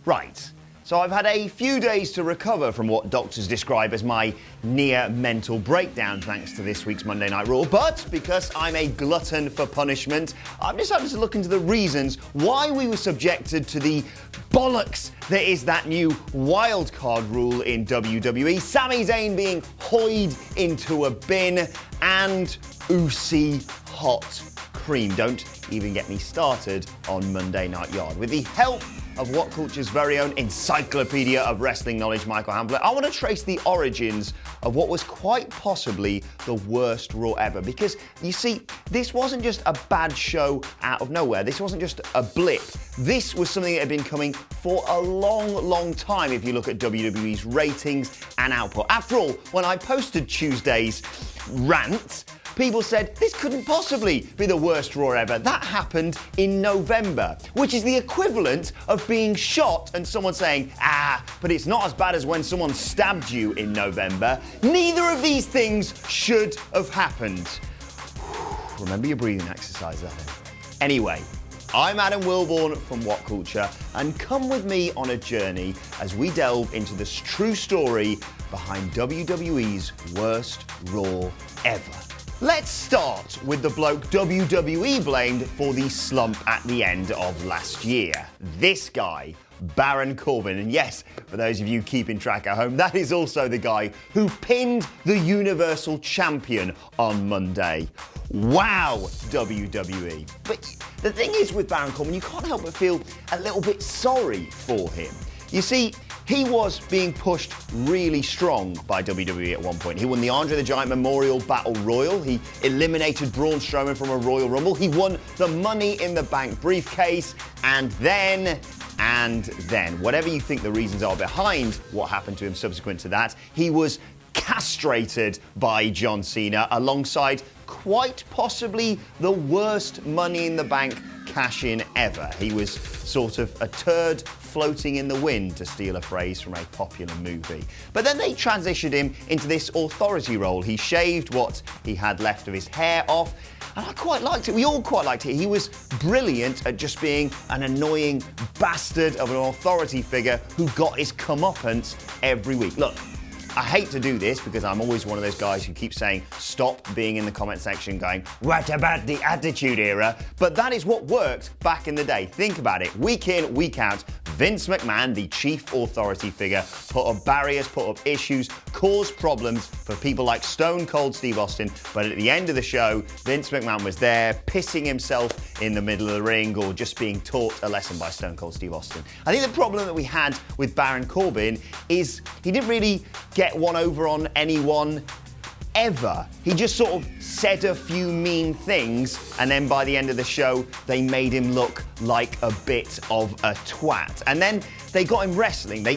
Right, so I've had a few days to recover from what doctors describe as my near mental breakdown thanks to this week's Monday Night Raw, but because I'm a glutton for punishment, I've decided to look into the reasons why we were subjected to the bollocks that is that new wildcard rule in WWE, Sami Zayn being hoyed into a bin, and Usi hot cream. Don't even get me started on Monday Night Yard. With the help of WhatCulture's very own encyclopedia of wrestling knowledge, Michael Hambler, I want to trace the origins of what was quite possibly the worst Raw ever. Because, you see, this wasn't just a bad show out of nowhere. This wasn't just a blip. This was something that had been coming for a long, long time if you look at WWE's ratings and output. After all, when I posted Tuesday's rant, people said, this couldn't possibly be the worst Raw ever. That happened in November, which is the equivalent of being shot and someone saying, but it's not as bad as when someone stabbed you in November. Neither of these things should have happened. Remember your breathing exercise there. Anyway, I'm Adam Wilborn from WhatCulture, and come with me on a journey as we delve into the true story behind WWE's worst Raw ever. Let's start with the bloke WWE blamed for the slump at the end of last year. This guy, Baron Corbin. And yes, for those of you keeping track at home, that is also the guy who pinned the Universal Champion on Monday. Wow, WWE. But the thing is with Baron Corbin, you can't help but feel a little bit sorry for him. You see, he was being pushed really strong by WWE at one point. He won the Andre the Giant Memorial Battle Royal. He eliminated Braun Strowman from a Royal Rumble. He won the Money in the Bank briefcase. And then, whatever you think the reasons are behind what happened to him subsequent to that, he was castrated by John Cena alongside quite possibly the worst Money in the Bank cash-in ever. He was sort of a turd floating in the wind, to steal a phrase from a popular movie. But then they transitioned him into this authority role. He shaved what he had left of his hair off, and I quite liked it. We all quite liked it. He was brilliant at just being an annoying bastard of an authority figure who got his comeuppance every week. Look, I hate to do this because I'm always one of those guys who keeps saying, stop being in the comment section going, what about the Attitude Era? But that is what worked back in the day. Think about it. Week in, week out, Vince McMahon, the chief authority figure, put up barriers, put up issues, caused problems for people like Stone Cold Steve Austin. But at the end of the show, Vince McMahon was there, pissing himself in the middle of the ring or just being taught a lesson by Stone Cold Steve Austin. I think the problem that we had with Baron Corbin is he didn't really get one over on anyone ever. He just sort of said a few mean things, and then by the end of the show, they made him look like a bit of a twat. And then they got him wrestling. They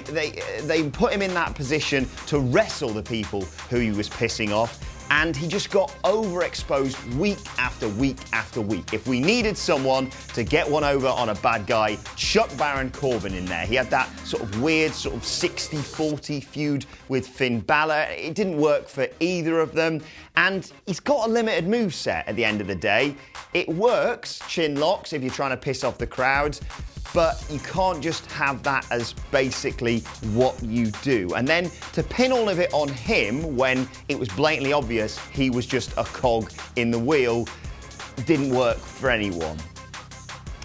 put him in that position to wrestle the people who he was pissing off, and he just got overexposed week after week after week. If we needed someone to get one over on a bad guy, chuck Baron Corbin in there. He had that sort of weird sort of 60-40 feud with Finn Balor. It didn't work for either of them, and he's got a limited moveset at the end of the day. It works, chin locks, if you're trying to piss off the crowd, but you can't just have that as basically what you do. And then to pin all of it on him when it was blatantly obvious he was just a cog in the wheel didn't work for anyone.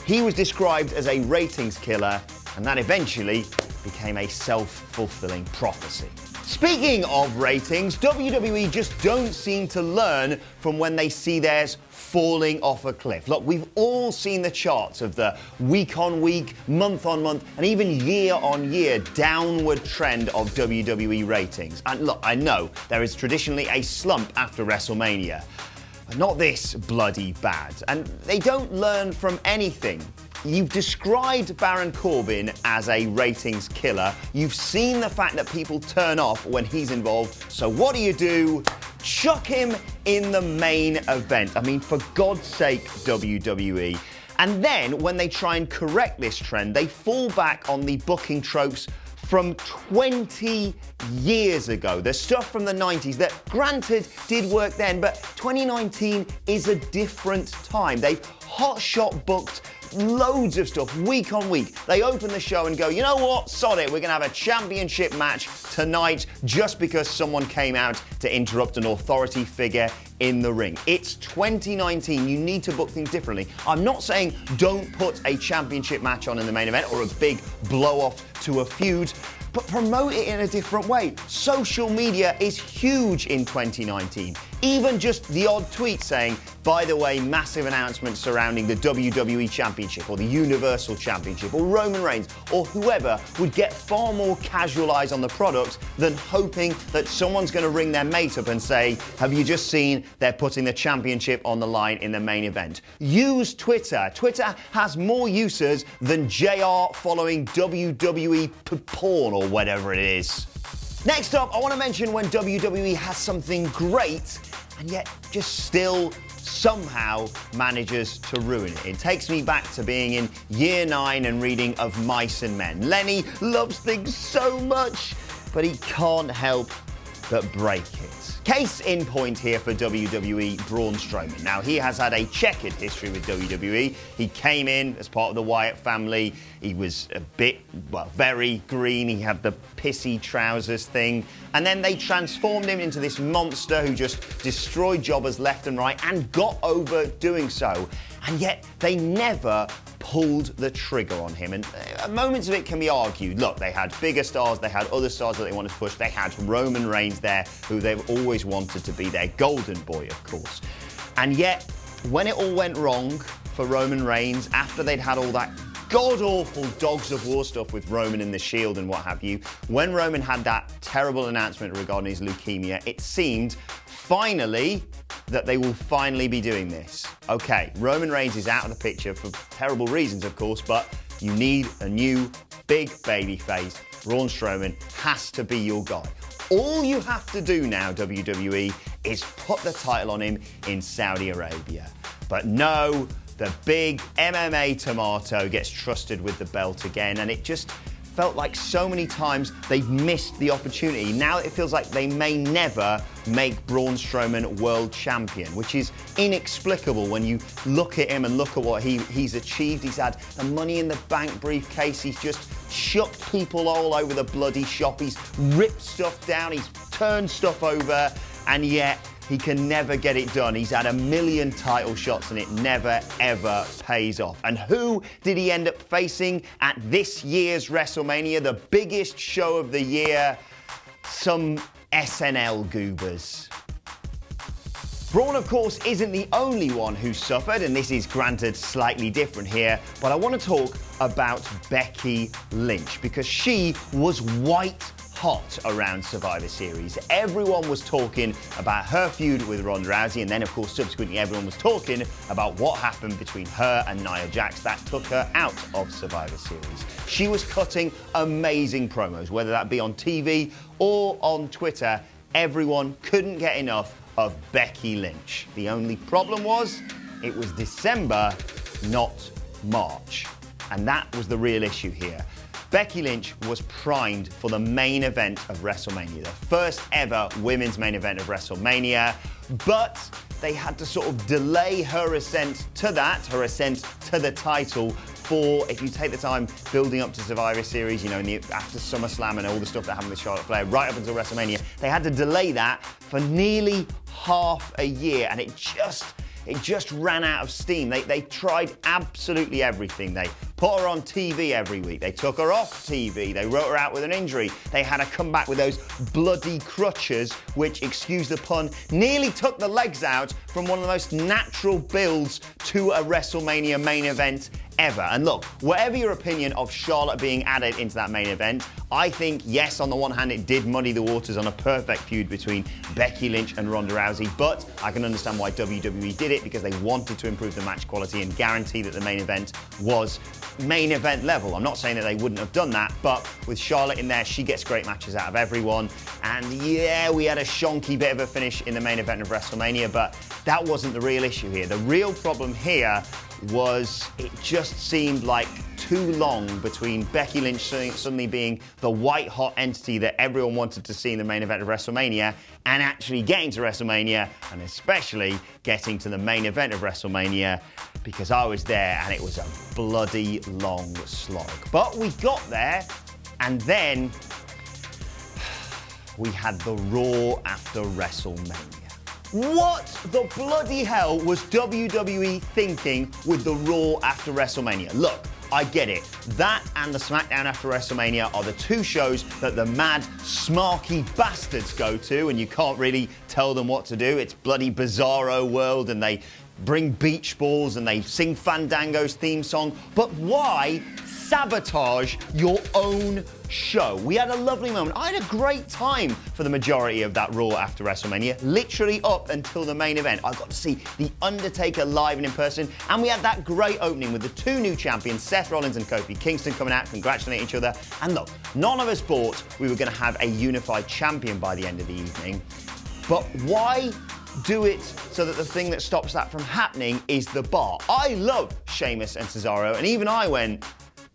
He was described as a ratings killer, and that eventually became a self-fulfilling prophecy. Speaking of ratings, WWE just don't seem to learn from when they see theirs falling off a cliff. Look, we've all seen the charts of the week-on-week, month-on-month, and even year-on-year downward trend of WWE ratings. And look, I know there is traditionally a slump after WrestleMania, but not this bloody bad. And they don't learn from anything. You've described Baron Corbin as a ratings killer. You've seen the fact that people turn off when he's involved. So what do? Chuck him in the main event. I mean, for God's sake, WWE. And then when they try and correct this trend, they fall back on the booking tropes from 20 years ago. The stuff from the 90s that, granted, did work then, but 2019 is a different time. They've hotshot booked loads of stuff week on week. They open the show and go, you know what, sod it, we're going to have a championship match tonight just because someone came out to interrupt an authority figure in the ring. It's 2019, you need to book things differently. I'm not saying don't put a championship match on in the main event or a big blow off to a feud, but promote it in a different way. Social media is huge in 2019. Even just the odd tweet saying, by the way, massive announcement surrounding the WWE Championship or the Universal Championship or Roman Reigns or whoever would get far more casual eyes on the product than hoping that someone's going to ring their mate up and say, have you just seen they're putting the championship on the line in the main event? Use Twitter. Twitter has more users than JR following WWE porn or whatever it is. Next up, I want to mention when WWE has something great and yet just still somehow manages to ruin it. It takes me back to being in year 9 and reading Of Mice and Men. Lenny loves things so much, but he can't help but break it. Case in point here for WWE, Braun Strowman. Now, he has had a checkered history with WWE. He came in as part of the Wyatt family. He was a bit, well, very green. He had the pissy trousers thing. And then they transformed him into this monster who just destroyed jobbers left and right and got over doing so. And yet they never pulled the trigger on him. And moments of it can be argued. Look, they had bigger stars, they had other stars that they wanted to push. They had Roman Reigns there, who they've always wanted to be their golden boy, of course. And yet, when it all went wrong for Roman Reigns, after they'd had all that god-awful Dogs of War stuff with Roman and the Shield and what have you, when Roman had that terrible announcement regarding his leukemia, it seemed finally that they will finally be doing this. Okay, Roman Reigns is out of the picture for terrible reasons, of course, but you need a new big baby face. Braun Strowman has to be your guy. All you have to do now, WWE, is put the title on him in Saudi Arabia. But no, the big MMA tomato gets trusted with the belt again, and it just felt like so many times they've missed the opportunity. Now it feels like they may never make Braun Strowman world champion, which is inexplicable when you look at him and look at what he's achieved. He's had the Money in the Bank briefcase. He's just chucked people all over the bloody shop. He's ripped stuff down. He's turned stuff over, and yet he can never get it done. He's had a million title shots and it never, ever pays off. And who did he end up facing at this year's WrestleMania, the biggest show of the year? Some SNL goobers. Braun, of course, isn't the only one who suffered, and this is granted slightly different here, but I want to talk about Becky Lynch because she was white hot around Survivor Series. Everyone was talking about her feud with Ronda Rousey, and then, of course, subsequently everyone was talking about what happened between her and Nia Jax that took her out of Survivor Series. She was cutting amazing promos, whether that be on TV or on Twitter. Everyone couldn't get enough of Becky Lynch. The only problem was, it was December, not March. And that was the real issue here. Becky Lynch was primed for the main event of WrestleMania, the first ever women's main event of WrestleMania, but they had to sort of delay her ascent to the title for, if you take the time building up to Survivor Series, you know, after SummerSlam and all the stuff that happened with Charlotte Flair, right up until WrestleMania, they had to delay that for nearly half a year, and it just ran out of steam. They tried absolutely everything. They put her on TV every week. They took her off TV. They wrote her out with an injury. They had her come back with those bloody crutches, which, excuse the pun, nearly took the legs out from one of the most natural builds to a WrestleMania main event ever. And look, whatever your opinion of Charlotte being added into that main event, I think, yes, on the one hand, it did muddy the waters on a perfect feud between Becky Lynch and Ronda Rousey, but I can understand why WWE did it, because they wanted to improve the match quality and guarantee that the main event was main event level. I'm not saying that they wouldn't have done that, but with Charlotte in there, she gets great matches out of everyone. And yeah, we had a shonky bit of a finish in the main event of WrestleMania, but that wasn't the real issue here. The real problem here was it just seemed like too long between Becky Lynch suddenly being the white-hot entity that everyone wanted to see in the main event of WrestleMania and actually getting to WrestleMania, and especially getting to the main event of WrestleMania, because I was there and it was a bloody long slog. But we got there, and then we had the Raw after WrestleMania. What the bloody hell was WWE thinking with the Raw after WrestleMania? Look, I get it. That and the SmackDown after WrestleMania are the two shows that the mad, smarky bastards go to, and you can't really tell them what to do. It's bloody bizarro world, and they bring beach balls and they sing Fandango's theme song. But why sabotage your own show? We had a lovely moment. I had a great time for the majority of that Raw after WrestleMania, literally up until the main event. I got to see The Undertaker live and in person, and we had that great opening with the two new champions, Seth Rollins and Kofi Kingston, coming out, congratulating each other. And look, none of us thought we were going to have a unified champion by the end of the evening. But why do it so that the thing that stops that from happening is the bar? I love Sheamus and Cesaro, and even I went,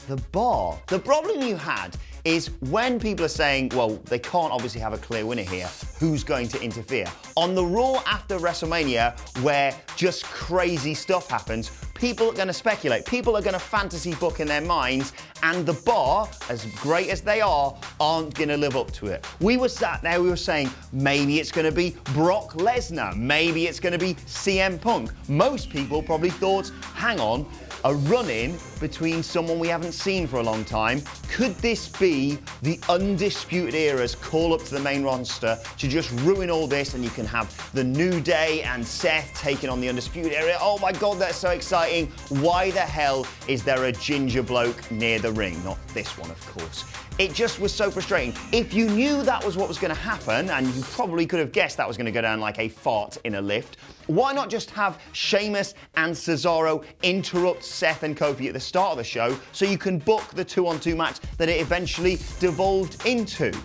the bar. The problem you had is when people are saying, well, they can't obviously have a clear winner here, who's going to interfere? On the Raw after WrestleMania, where just crazy stuff happens, people are going to speculate. People are going to fantasy book in their minds, and the bar, as great as they are, aren't going to live up to it. We were sat there, we were saying, maybe it's going to be Brock Lesnar, maybe it's going to be CM Punk. Most people probably thought, hang on, a run-in between someone we haven't seen for a long time. Could this be the Undisputed Era's call up to the main roster to just ruin all this, and you can have the New Day and Seth taking on the Undisputed Era? Oh my God, that's so exciting. Why the hell is there a ginger bloke near the ring? Not this one, of course. It just was so frustrating. If you knew that was what was going to happen, and you probably could have guessed that was going to go down like a fart in a lift, why not just have Sheamus and Cesaro interrupt Seth and Kofi at the start of the show so you can book the 2-on-2 match that it eventually devolved into?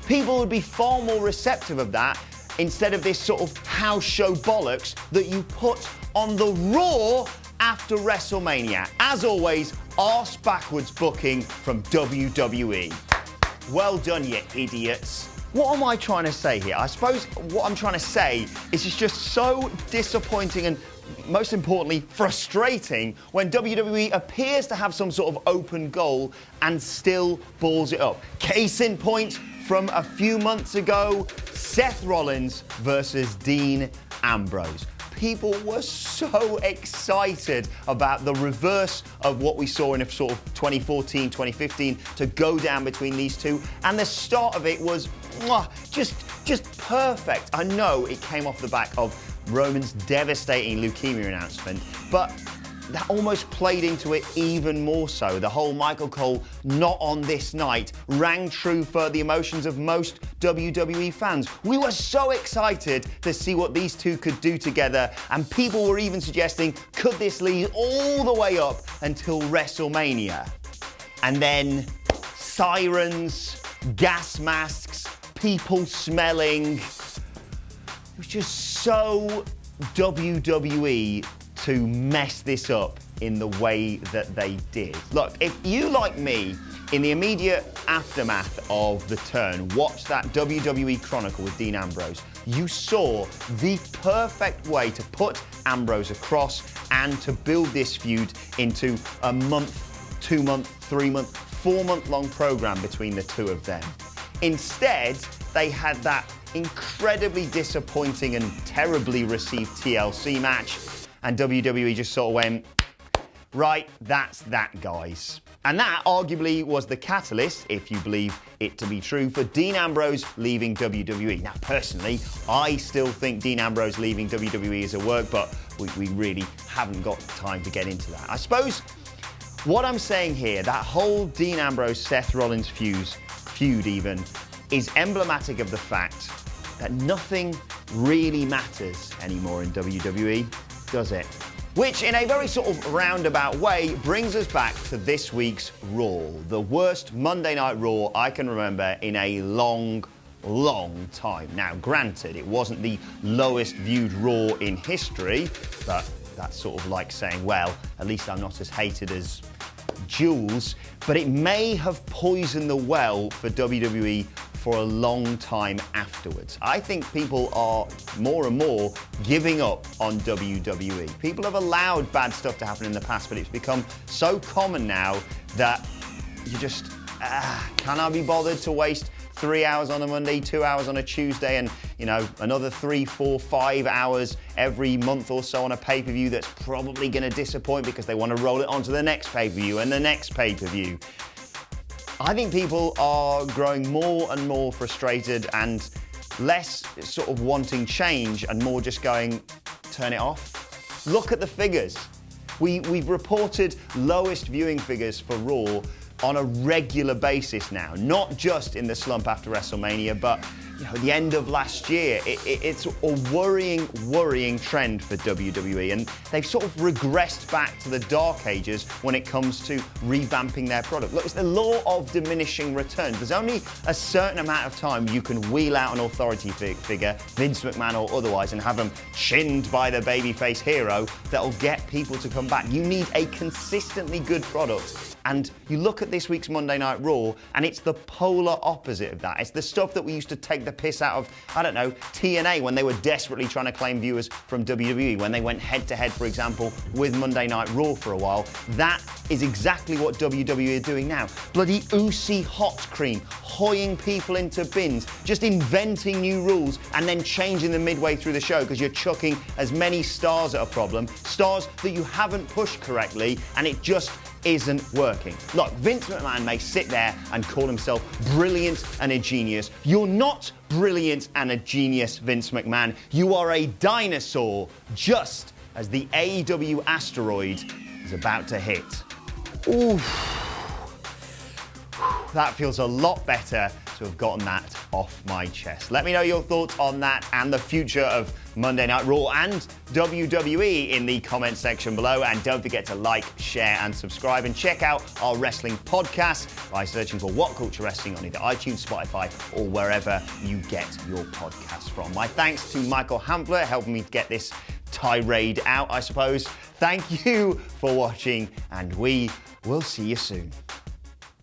People would be far more receptive of that instead of this sort of house show bollocks that you put on the Raw after WrestleMania. As always, arse backwards booking from WWE. Well done, you idiots. What am I trying to say here? I suppose what I'm trying to say is it's just so disappointing and, most importantly, frustrating when WWE appears to have some sort of open goal and still balls it up. Case in point from a few months ago, Seth Rollins versus Dean Ambrose. People were so excited about the reverse of what we saw in a sort of 2014, 2015 to go down between these two. And the start of it was just perfect. I know it came off the back of Roman's devastating leukemia announcement, but that almost played into it even more so. The whole Michael Cole not on this night rang true for the emotions of most WWE fans. We were so excited to see what these two could do together, and people were even suggesting, could this lead all the way up until WrestleMania? And then sirens, gas masks, people smelling. It was just so WWE to mess this up in the way that they did. Look, if you, like me, in the immediate aftermath of the turn, watched that WWE Chronicle with Dean Ambrose, you saw the perfect way to put Ambrose across and to build this feud into a month, 2 month, 3 month, 4 month long program between the two of them. Instead, they had that incredibly disappointing and terribly received TLC match, and WWE just sort of went, right, that's that, guys. And that arguably was the catalyst, if you believe it to be true, for Dean Ambrose leaving WWE. Now, personally, I still think Dean Ambrose leaving WWE is a work, but we really haven't got time to get into that. I suppose what I'm saying here, that whole Dean Ambrose-Seth Rollins feud even, is emblematic of the fact that nothing really matters anymore in WWE, does it? Which, in a very sort of roundabout way, brings us back to this week's Raw, the worst Monday Night Raw I can remember in a long, long time. Now, granted, it wasn't the lowest viewed Raw in history, but that's sort of like saying, well, at least I'm not as hated as Jules, but it may have poisoned the well for WWE for a long time afterwards. I think people are more and more giving up on WWE. People have allowed bad stuff to happen in the past, but it's become so common now that you just, can I be bothered to waste 3 hours on a Monday, 2 hours on a Tuesday, and another 3, 4, 5 hours every month or so on a pay-per-view that's probably going to disappoint because they want to roll it onto the next pay-per-view and the next pay-per-view. I think people are growing more and more frustrated and less sort of wanting change and more just going, turn it off. Look at the figures. We've reported lowest viewing figures for Raw on a regular basis now, not just in the slump after WrestleMania, but the end of last year. It's a worrying trend for WWE, and they've sort of regressed back to the dark ages when it comes to revamping their product. Look, it's the law of diminishing returns. There's only a certain amount of time you can wheel out an authority figure, Vince McMahon or otherwise, and have them chinned by the babyface hero that'll get people to come back. You need a consistently good product. And you look at this week's Monday Night Raw, and it's the polar opposite of that. It's the stuff that we used to take the piss out of, TNA when they were desperately trying to claim viewers from WWE, when they went head-to-head, for example, with Monday Night Raw for a while. That is exactly what WWE are doing now. Bloody oozy hot cream, hoying people into bins, just inventing new rules and then changing them midway through the show because you're chucking as many stars at a problem, stars that you haven't pushed correctly, and it just isn't working. Look, Vince McMahon may sit there and call himself brilliant and a genius. You're not brilliant and a genius, Vince McMahon. You are a dinosaur, just as the AEW asteroid is about to hit. Ooh. That feels a lot better to have gotten that off my chest. Let me know your thoughts on that and the future of Monday Night Raw and WWE in the comment section below. And don't forget to like, share, and subscribe. And check out our wrestling podcast by searching for What Culture Wrestling on either iTunes, Spotify, or wherever you get your podcasts from. My thanks to Michael Hampler helping me get this tirade out, I suppose. Thank you for watching, and we will see you soon.